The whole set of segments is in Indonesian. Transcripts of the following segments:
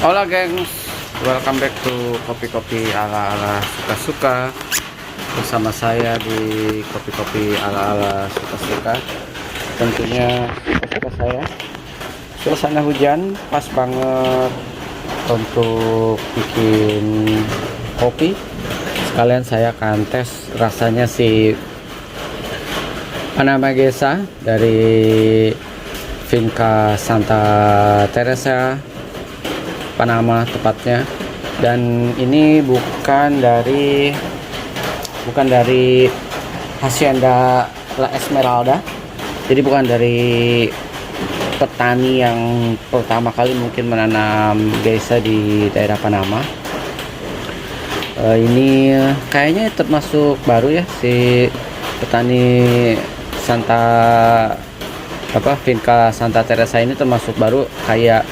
Hola gengs, welcome back to kopi-kopi ala-ala suka-suka. Bersama saya di kopi-kopi ala-ala suka-suka. Tentunya suka saya. Suasana hujan pas banget untuk bikin kopi. Sekalian saya akan tes rasanya si Panama Gesa dari Finca Santa Teresa, Panama tepatnya. Dan ini bukan dari Hacienda La Esmeralda, jadi bukan dari petani yang pertama kali mungkin menanam geisha di daerah Panama. Ini kayaknya termasuk baru ya, si petani Finca Santa Teresa ini termasuk baru, kayak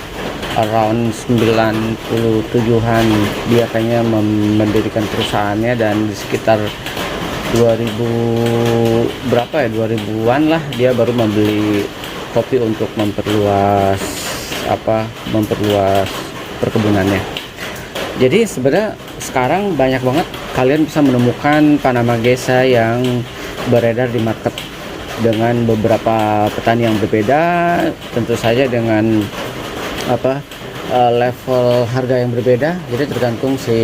around 97-an dia kayaknya mendirikan perusahaannya, dan di sekitar 2000-an lah dia baru membeli kopi untuk memperluas perkebunannya. Jadi sebenarnya sekarang banyak banget kalian bisa menemukan Panama Gesa yang beredar di market dengan beberapa petani yang berbeda, tentu saja dengan level harga yang berbeda, jadi tergantung si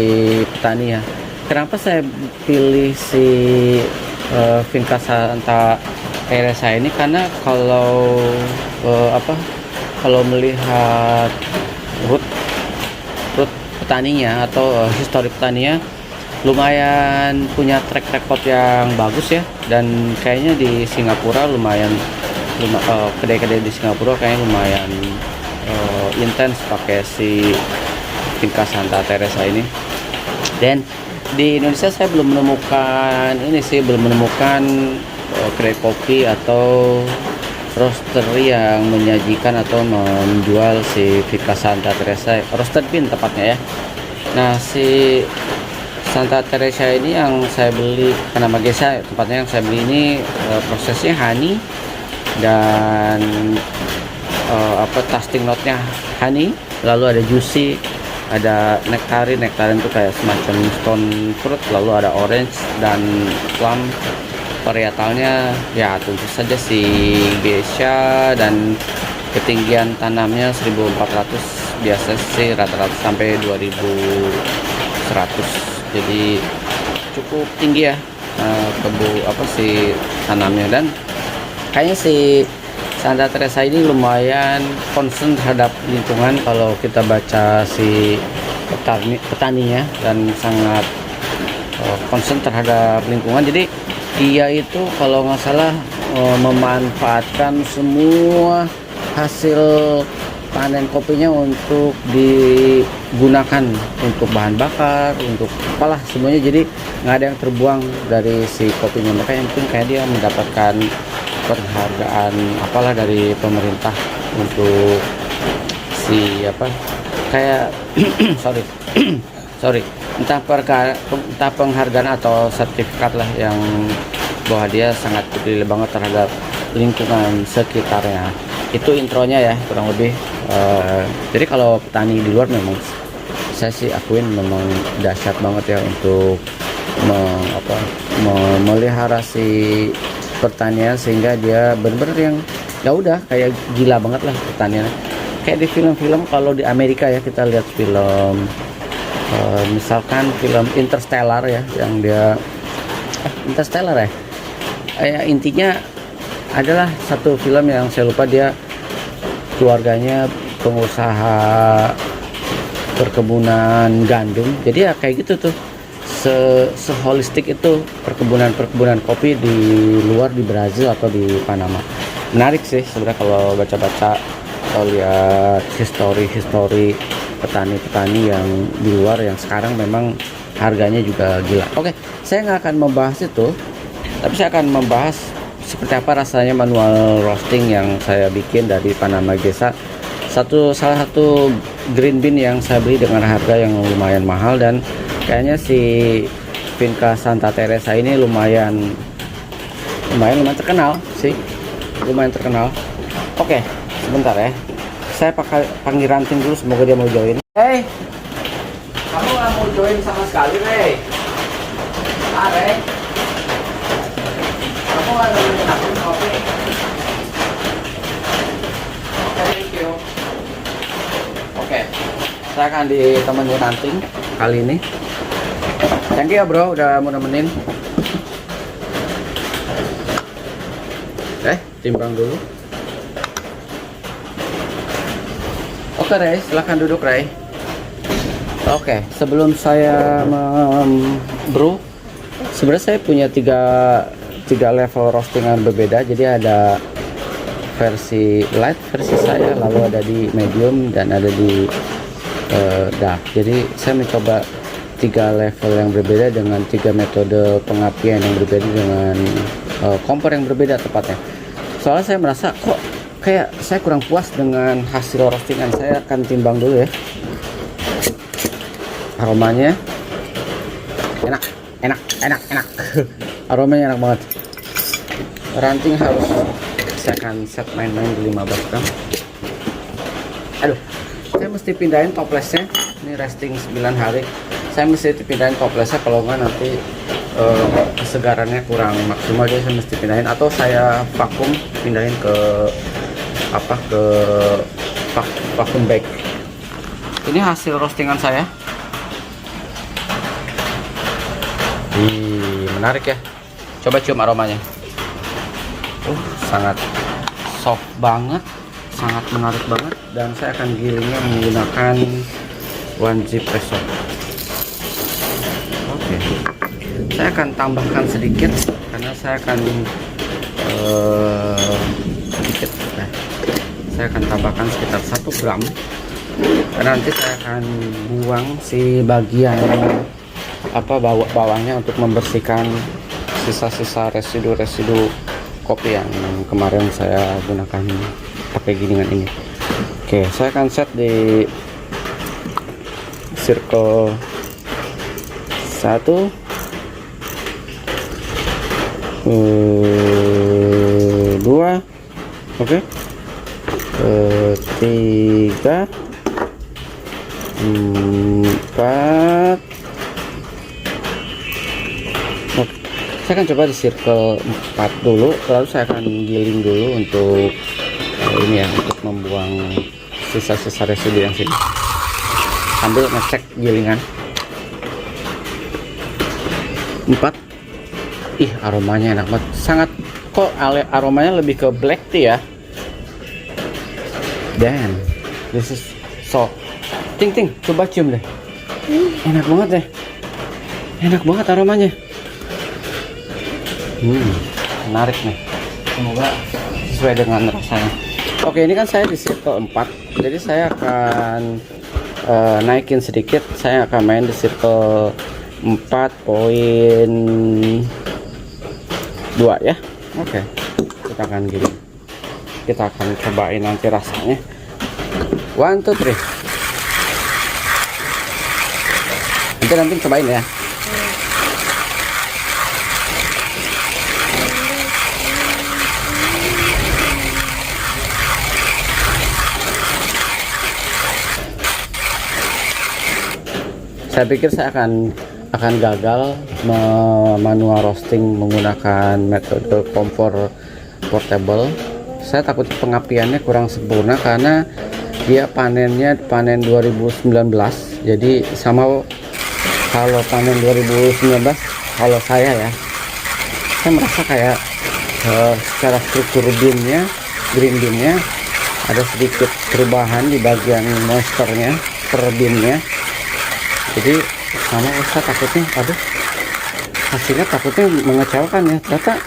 petani ya. Kenapa saya pilih si Finca Santa Teresa ini? Karena kalau melihat root petaninya atau histori petaninya, lumayan punya track record yang bagus ya. Dan kayaknya di Singapura kedai-kedai di Singapura kayaknya lumayan intens pakai si Finca Santa Teresa ini. Dan di Indonesia saya belum menemukan kedai kopi atau roastery yang menyajikan atau menjual si Finca Santa Teresa, roasted bean tepatnya ya. Nah, si Santa Teresa ini yang saya beli, Panama Gesa tempatnya yang saya beli ini, prosesnya honey dan tasting note-nya honey, lalu ada juicy, ada nektarin itu kayak semacam stone fruit, lalu ada orange dan plum. Varietalnya ya tentu saja si geisha, dan ketinggian tanamnya 1400, biasa sih rata-rata sampai 2100, jadi cukup tinggi ya si tanamnya. Dan kayaknya si Santa Teresa ini lumayan concern terhadap lingkungan kalau kita baca si petaninya, dan sangat concern terhadap lingkungan. Jadi dia itu kalau nggak salah memanfaatkan semua hasil panen kopinya untuk digunakan untuk bahan bakar, untuk apalah semuanya, jadi nggak ada yang terbuang dari si kopinya. Makanya mungkin kayak dia mendapatkan penghargaan apalah dari pemerintah untuk si entah penghargaan atau sertifikat lah, yang bahwa dia sangat peduli banget terhadap lingkungan sekitarnya. Itu intronya ya kurang lebih. Jadi kalau petani di luar memang saya sih akuin memang dahsyat banget ya untuk memelihara si pertanian, sehingga dia benar-benar yang ya udah kayak gila banget lah pertanian. Kayak di film-film, kalau di Amerika ya kita lihat film misalkan film Interstellar ya, yang dia Interstellar ya, intinya adalah satu film yang saya lupa, dia keluarganya pengusaha perkebunan gandum. Jadi ya kayak gitu tuh, seholistik itu perkebunan kopi di luar, di Brazil atau di Panama. Menarik sih sebenarnya kalau baca-baca atau lihat histori petani-petani yang di luar yang sekarang memang harganya juga gila. Oke, saya nggak akan membahas itu, tapi saya akan membahas seperti apa rasanya manual roasting yang saya bikin dari Panama Gesa. Salah satu green bean yang saya beli dengan harga yang lumayan mahal, dan kayaknya si Finca Santa Teresa ini lumayan terkenal sih, lumayan terkenal. Oke, sebentar ya, saya panggil ranting dulu, semoga dia mau join. Hey, kamu nggak mau join sama sekali, Rey? Ah, Rey? Kamu nggak nemenin aku kopi? Oke, thank you. Oke, saya akan ditemani ranting kali ini. Thank you ya bro, udah mau nemenin. Timbang dulu. Oke Rey, silahkan duduk Rey. Oke, sebelum saya bro, sebenarnya saya punya tiga level roastingan berbeda. Jadi ada versi light versi saya, lalu ada di medium dan ada di dark. Jadi saya mencoba 3 level yang berbeda dengan 3 metode pengapian yang berbeda dengan kompor yang berbeda tepatnya. Soalnya saya merasa kok kayak saya kurang puas dengan hasil roastingan. Saya akan timbang dulu ya. Aromanya enak. Aromanya enak banget. Ranting harus saya akan set main-main di 15 gram. Aduh, saya mesti pindahin toplesnya. Ini resting 9 hari. Saya mesti pindahin toplesnya, kalau nggak nanti kesegarannya kurang maksimal. Jadi saya mesti pindahin, atau saya vakum pindahin ke vacuum bag. Ini hasil roastingan saya. Menarik ya. Coba cium aromanya. Sangat soft banget, sangat menarik banget, dan saya akan gilingnya menggunakan 1G pressure. Oke. Saya akan tambahkan sedikit karena saya akan sedikit. Saya akan tambahkan sekitar 1 gram karena nanti saya akan buang si bagian bawahnya untuk membersihkan sisa-sisa residu kopi yang kemarin saya gunakan pakai gilingan ini. Oke, saya akan set di circle 1, 2, oke, 3, 4. Oke, saya akan coba di circle 4 dulu, lalu saya akan giling dulu untuk ini ya, untuk membuang sisa-sisa residu yang sini sambil ngecek gilingan. 4. Ih, aromanya enak banget. Sangat, kok aromanya lebih ke black tea ya. Dan this is so ting, coba cium deh. Enak banget deh. Enak banget aromanya. Menarik nih. Semoga sesuai dengan rasanya. Oke, ini kan saya di circle 4. Jadi saya akan naikin sedikit. Saya akan main di circle 4.2 ya. Oke, kita akan gini. Kita akan cobain nanti rasanya. 1, 2, 3. Nanti cobain ya. Saya pikir saya akan gagal manual roasting menggunakan metode kompor portable. Saya takut pengapiannya kurang sempurna karena dia panen 2019. Jadi sama kalau panen 2019, kalau saya merasa kayak secara struktur green beannya ada sedikit perubahan di bagian moisturnya per beannya. Jadi sama saya takutnya, hasilnya takutnya mengecewakan ya. Ternyata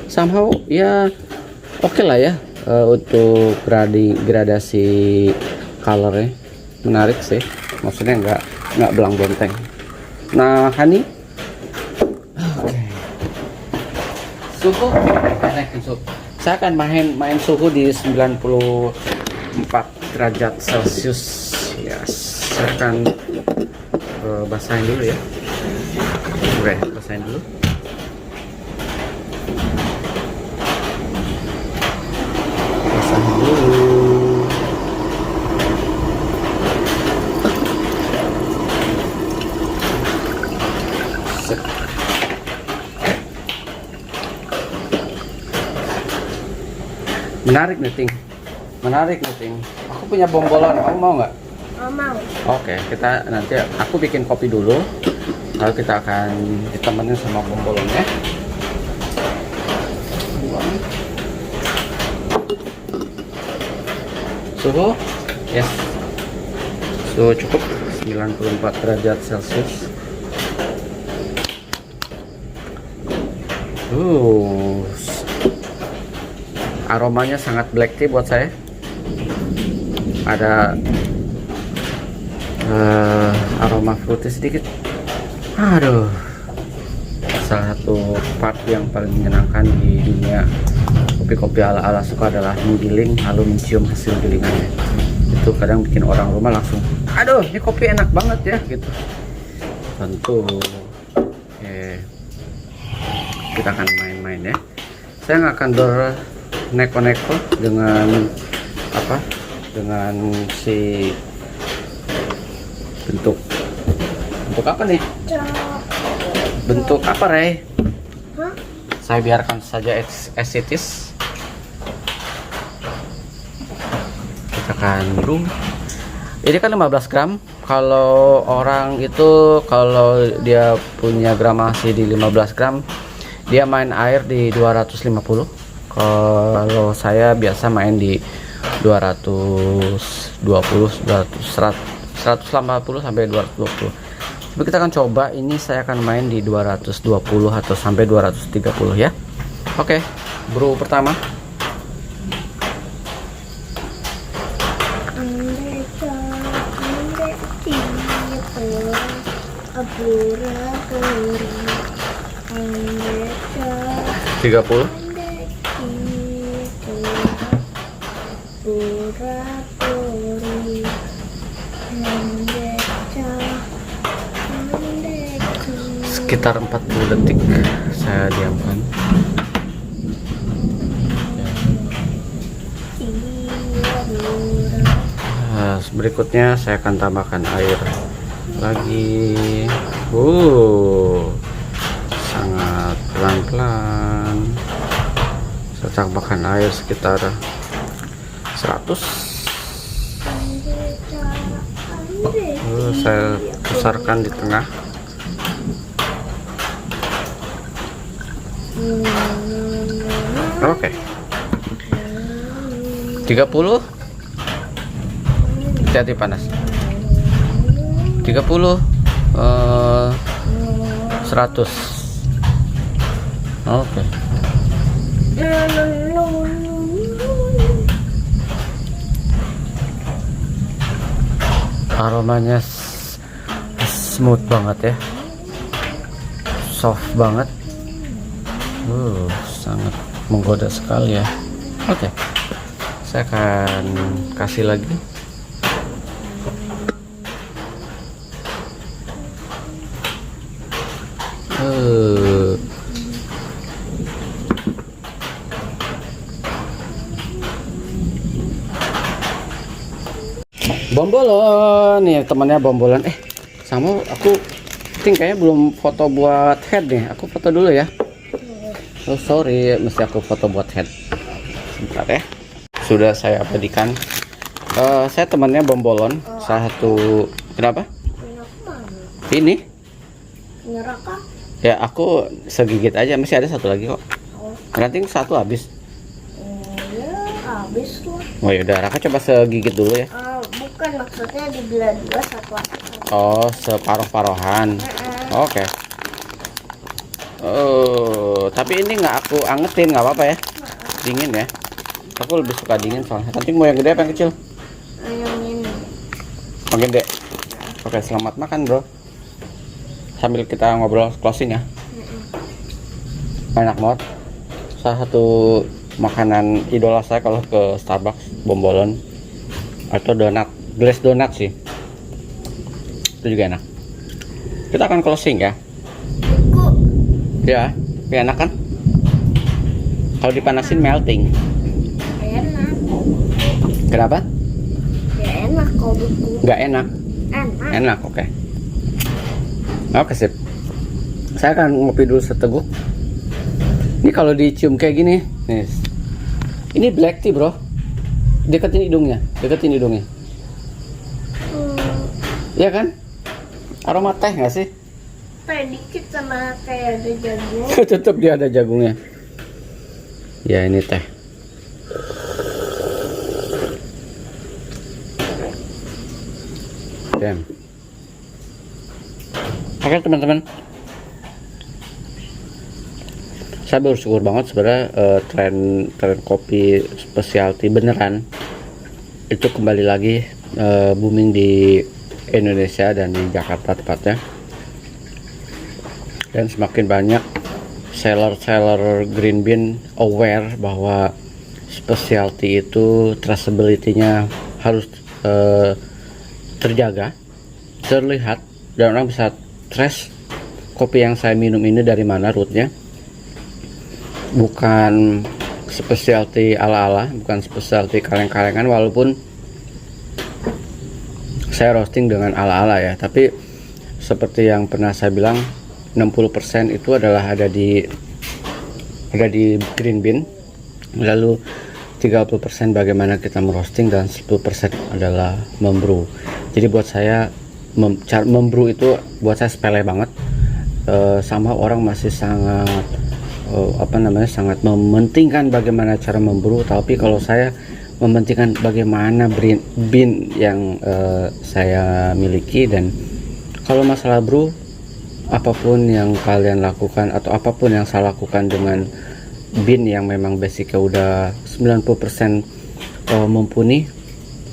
somehow ya oke lah ya, untuk gradasi colornya menarik sih, maksudnya nggak belang bonteng. Nah, Hani, oke. Suhu, saya akan main suhu di 94 derajat Celcius. Yes, saya akan basahin dulu ya. Oke, basahin dulu. Menarik nih, Ting. Menarik nih, Ting. Aku punya bombolon, kamu mau nggak? Oh, mau. Oke, kita nanti aku bikin kopi dulu. Lalu kita akan ditemenin sama bombolonnya. Suhu, yes. Suhu cukup 94 derajat Celcius. Aromanya sangat black tea buat saya. Ada aroma fruity sedikit. Aduh, salah satu part yang paling menyenangkan di dunia kopi-kopi ala-ala suka adalah menggiling lalu mencium hasil gilingannya. Itu kadang bikin orang rumah langsung, aduh ini kopi enak banget ya gitu. Tentu kita akan main-main ya. Saya nggak akan neko-neko dengan apa, dengan si bentuk apa nih, bentuk apa Rey? Saya biarkan saja as it is. Kita akan ini kan 15 gram. Kalau orang itu kalau dia punya gramasi di 15 gram, dia main air di 250. Kalau saya biasa main di 220, 180 sampai 220. Tapi kita akan coba, ini saya akan main di 220 atau sampai 230 ya. Oke, brew pertama. Tiga puluh. Sekitar 40 detik saya diamkan. Berikutnya saya akan tambahkan air lagi. Sangat pelan-pelan. Saya tambahkan air sekitar 100. Saya besarkan di tengah. Oke. 30. Hati-hati panas. 30 100. Oke. Aromanya smooth banget ya, soft banget, sangat menggoda sekali ya. Oke, saya akan kasih lagi. Bombolon nih temannya, bombolon. Sama aku kayaknya belum foto buat head nih. Aku foto dulu ya. Oh sorry, mesti aku foto buat head. Sebentar ya. Sudah saya abadikan. Saya temannya bombolon. Salah satu. Kenapa? Ini? Neraka? Ya aku segigit aja. Masih ada satu lagi kok. Nanti satu habis. Ya habis lah. Oh yaudah, Raka coba segigit dulu ya. Bukan, maksudnya dibelah dua satu. Oh, separuh-paruhan. Oke. Tapi ini nggak aku angetin, nggak apa-apa ya. Dingin ya. Aku lebih suka dingin soalnya. Nanti mau yang gede apa yang kecil? Yang ini. Yang gede. Oke, selamat makan bro. Sambil kita ngobrol closing ya. Enak banget. Salah satu makanan idola saya kalau ke Starbucks, bombolon atau donat, glass donat sih. Itu juga enak. Kita akan closing ya. Ya, enak kan? Kalau dipanasin melting. Enak. Kenapa? Ya enak kalau beku. Nggak enak. Enak, oke. Oke sip. Saya akan ngopi dulu seteguk. Ini kalau dicium kayak gini, nih, Ini black tea bro. Deketin hidungnya. Iya kan? Aroma teh nggak sih? Teh dikit sama kayak ada jagung. Tetap dia ada jagungnya. Ya ini teh. Damn. Oke teman-teman, saya bersyukur banget sebenarnya tren kopi specialty beneran itu kembali lagi booming di Indonesia dan di Jakarta tepatnya, dan semakin banyak seller green bean aware bahwa specialty itu traceability-nya harus terjaga, terlihat, dan orang bisa trace kopi yang saya minum ini dari mana rootnya. Bukan specialty ala-ala, bukan specialty kaleng-kalengan, walaupun saya roasting dengan ala-ala ya, tapi seperti yang pernah saya bilang, 60% itu adalah ada di green bean, lalu 30% bagaimana kita merosting, dan 10% adalah membrew. Jadi buat saya membrew itu buat saya sepele banget. Sama orang masih sangat sangat mementingkan bagaimana cara membrew, tapi kalau saya mementingkan bagaimana bean yang saya miliki. Dan kalau masalah brew, apapun yang kalian lakukan atau apapun yang saya lakukan dengan bean yang memang basicnya udah 90% mumpuni,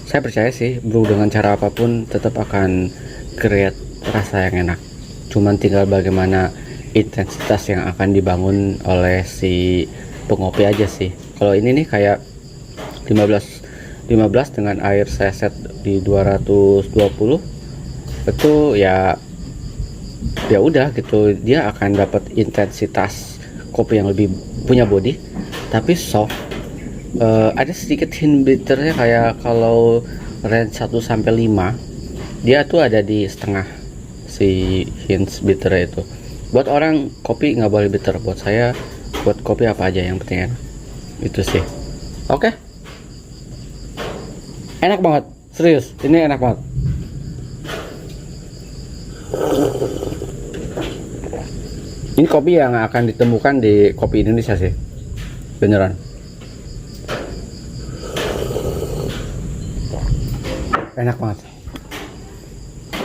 saya percaya sih brew dengan cara apapun tetap akan create rasa yang enak. Cuman tinggal bagaimana intensitas yang akan dibangun oleh si pengopi aja sih. Kalau ini nih kayak 15 dengan air saya set di 220, itu ya udah gitu, dia akan dapat intensitas kopi yang lebih punya body tapi soft. Ada sedikit hint bitternya, kayak kalau range 1 sampai 5 dia tuh ada di setengah si hints bitternya itu. Buat orang kopi nggak boleh bitter, buat saya buat kopi apa aja yang penting enak, itu sih. Oke. Enak banget, serius, ini enak banget. Ini kopi yang akan ditemukan di kopi Indonesia sih, beneran. Enak banget.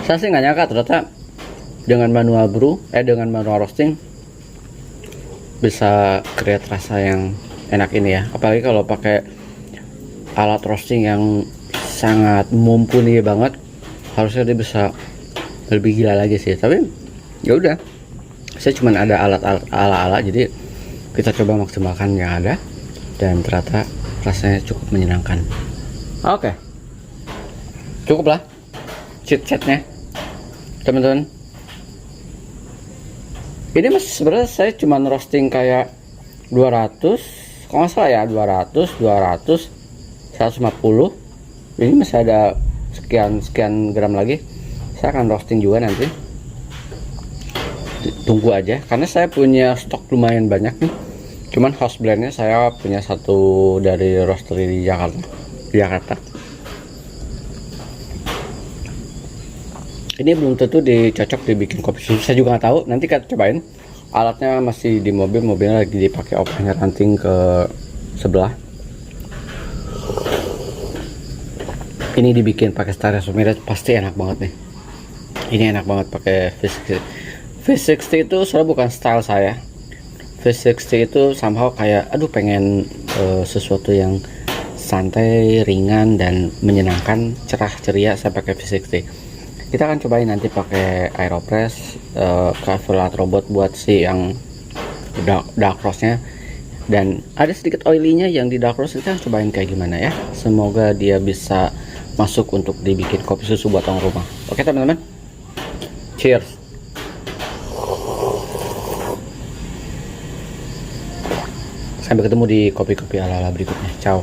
Saya sih nggak nyangka ternyata dengan manual brew, dengan manual roasting bisa create rasa yang enak ini ya. Apalagi kalau pakai alat roasting yang sangat mumpuni banget, harusnya dia bisa lebih gila lagi sih. Tapi ya udah, saya cuma ada alat-alat ala-ala, jadi kita coba maksimalkan yang ada, dan ternyata rasanya cukup menyenangkan. Oke. Cukup lah chit-chatnya teman-teman. Ini masih sebenarnya saya cuma roasting kayak 200, kalau nggak salah ya, 200, 150. Ini masih ada sekian gram lagi. Saya akan roasting juga nanti. Tunggu aja, karena saya punya stok lumayan banyak nih. Cuman house blendnya saya punya satu dari roastery di Jakarta. Ini belum tentu dicocok dibikin kopi susu, saya juga nggak tahu. Nanti kita cobain. Alatnya masih di mobilnya lagi dipakai opahnya ranting ke sebelah. Ini dibikin pakai Staresa Mirage, pasti enak banget nih. Ini enak banget pakai V60 itu soalnya bukan style saya. V60 itu somehow kayak pengen sesuatu yang santai, ringan, dan menyenangkan, cerah ceria. Saya pakai V60. Kita akan cobain nanti pakai Aeropress, Cavelat Robot buat si yang dark roastnya, dan ada sedikit oily-nya yang di dark roast. Kita cobain kayak gimana ya. Semoga dia bisa masuk untuk dibikin kopi susu buat orang rumah. Oke teman-teman, cheers. Sampai ketemu di kopi-kopi ala-ala berikutnya. Ciao.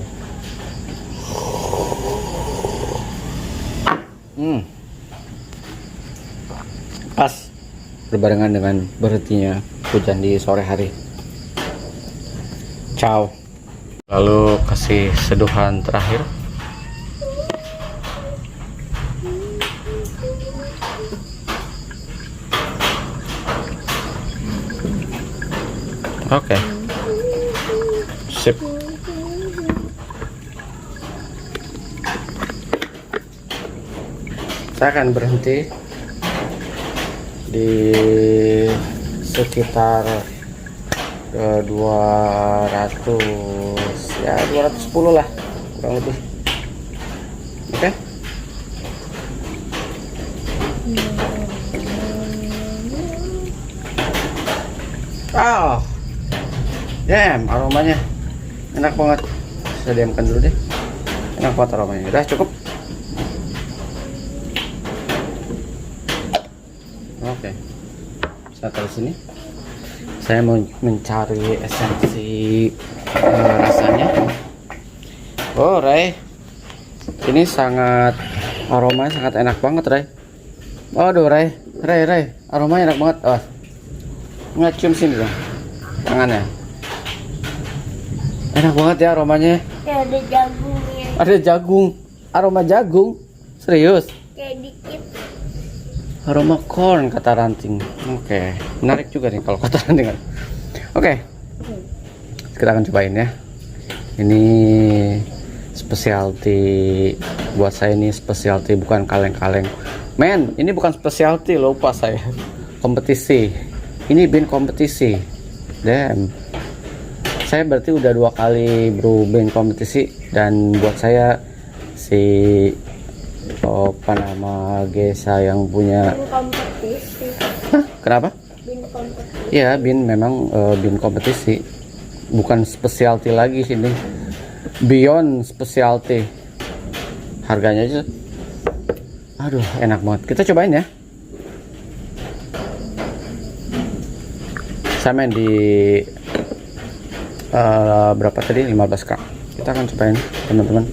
Pas berbarengan dengan berhentinya hujan di sore hari. Ciao. Lalu kasih seduhan terakhir. Oke. Sip. Saya akan berhenti di sekitar 200 ya 210 lah kurang lebih. Oke. Oh damn, aromanya enak banget. Saya diamkan dulu deh. Enak banget aromanya. Udah cukup. Oke. Saya taruh sini. Saya mau mencari esensi rasanya. Oh Ray, ini sangat aromanya sangat enak banget Ray. Waduh Ray, aromanya enak banget. Oh, nggak cium sini dong tangannya. Enak banget ya aromanya. Kayak ada jagungnya. Ada jagung, aroma jagung. Serius? Kayak dikit. Aroma corn kata ranting. Oke, menarik juga nih kalau kata ranting. Oke, kita akan cobain ya. Ini specialty buat saya, ini specialty bukan kaleng-kaleng. Men, ini bukan specialty, lupa saya. Kompetisi. Ini bin kompetisi. Damn. Saya berarti udah 2 kali bro bin kompetisi, dan buat saya si apa nama Gesa yang punya Bin kompetisi. Hah? Kenapa? Bin kompetisi. Ya bin memang bin kompetisi, bukan specialty lagi sini, beyond specialty. Harganya aja aduh enak banget. Kita cobain ya. Saya main di berapa tadi, 15k. Kita akan cobain teman-teman.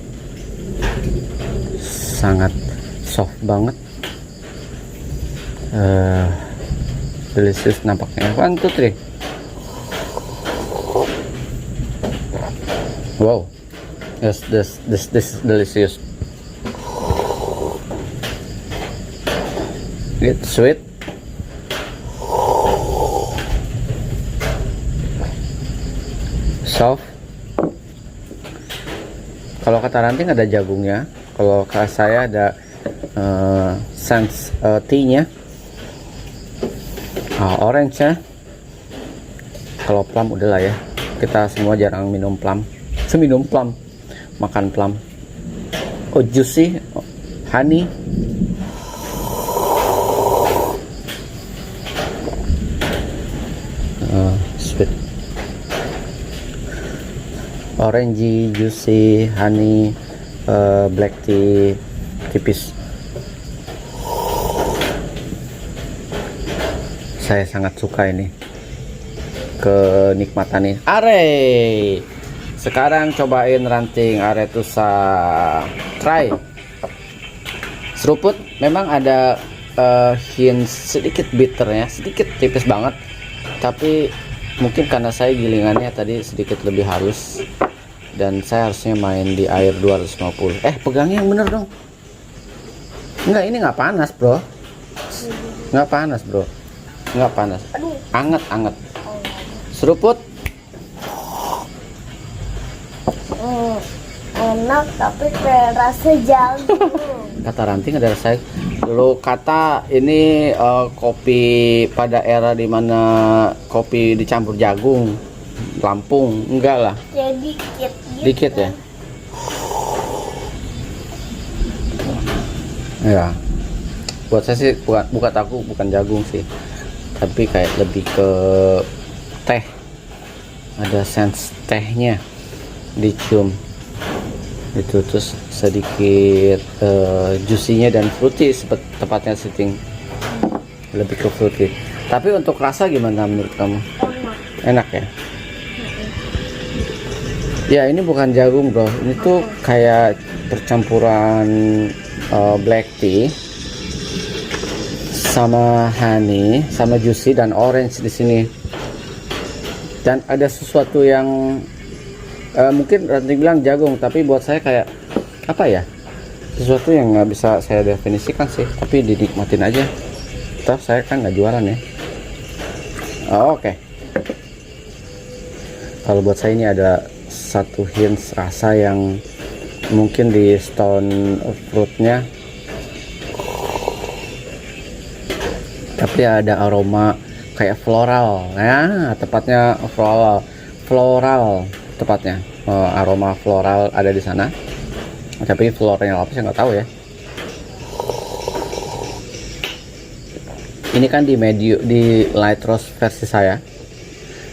Sangat soft banget, delicious nampaknya. 1, 2, 3. Wow, yes, this is delicious. It's sweet, soft. Kalau kata ranting ada jagungnya. Kalau kata saya ada sense tea-nya, orange-nya. Kalau plum udahlah ya. Kita semua jarang minum plum. Seminum plum, makan plum. Oh juicy, honey. Sweet. Orangey, juicy, honey, black tea, tipis. Saya sangat suka ini, kenikmatan nih. Are, sekarang cobain ranting Aretusa. Try. Seruput memang ada hint sedikit bitternya, sedikit tipis banget. Tapi mungkin karena saya gilingannya tadi sedikit lebih halus, dan saya harusnya main di air 250. Pegangnya yang bener dong. Enggak, ini nggak panas bro. Nggak panas bro. Nggak panas. Anget. Seruput. Enak tapi kayak rasa jagung. Kata ranting ada rasa. Dulu kata ini kopi pada era dimana kopi dicampur jagung. Lampung, enggak lah. Kayak dikit gitu. Dikit ya. Ya. Buat saya sih bukan aku bukan jagung sih. Tapi kayak lebih ke teh. Ada sense tehnya dicium. Itu terus sedikit juicy-nya dan fruity, tepatnya setting lebih ke fruity. Tapi untuk rasa gimana menurut kamu? Enak ya? Ya ini bukan jagung bro, ini tuh kayak percampuran black tea sama honey, sama juicy dan orange di sini. Dan ada sesuatu yang Mungkin Ranting bilang jagung, tapi buat saya kayak apa ya, sesuatu yang nggak bisa saya definisikan sih, tapi dinikmatin aja. Terus saya kan nggak jualan ya. Oke. Kalau buat saya ini ada satu hint rasa yang mungkin di stone fruitnya, tapi ada aroma kayak floral. Nah, tepatnya floral tepatnya. Aroma floral ada di sana. Tapi floralnya apa saya nggak tahu ya. Ini kan di light roast versi saya.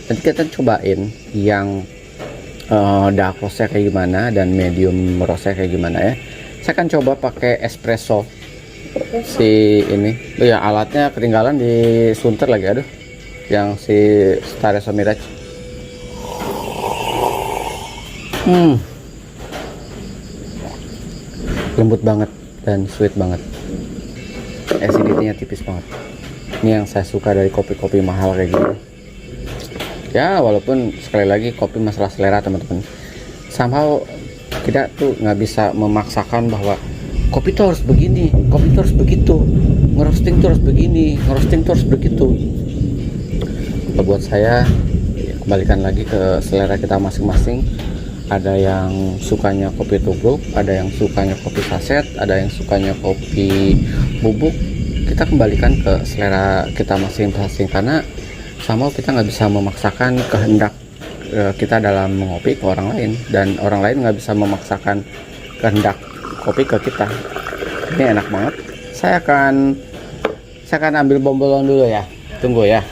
Nanti kita cobain yang dark roastnya kayak gimana dan medium roastnya kayak gimana ya. Saya akan coba pakai espresso si ini. Oh ya, alatnya ketinggalan di Sunter lagi, aduh, yang si Staresso Mirage. Lembut banget dan sweet banget, acidity-nya tipis banget. Ini yang saya suka dari kopi-kopi mahal kayak gini ya. Walaupun sekali lagi kopi masalah selera teman-teman, somehow kita tuh nggak bisa memaksakan bahwa kopi tuh harus begini, kopi tuh harus begitu, ngerosting tuh harus begini, ngerosting tuh harus begitu. Kalau buat saya ya, kembalikan lagi ke selera kita masing-masing. Ada yang sukanya kopi tubruk, ada yang sukanya kopi saset, ada yang sukanya kopi bubuk. Kita kembalikan ke selera kita masing-masing, karena sama kita nggak bisa memaksakan kehendak kita dalam mengopi ke orang lain, dan orang lain nggak bisa memaksakan kehendak kopi ke kita. Ini enak banget. Saya akan ambil bombolon dulu ya. Tunggu ya.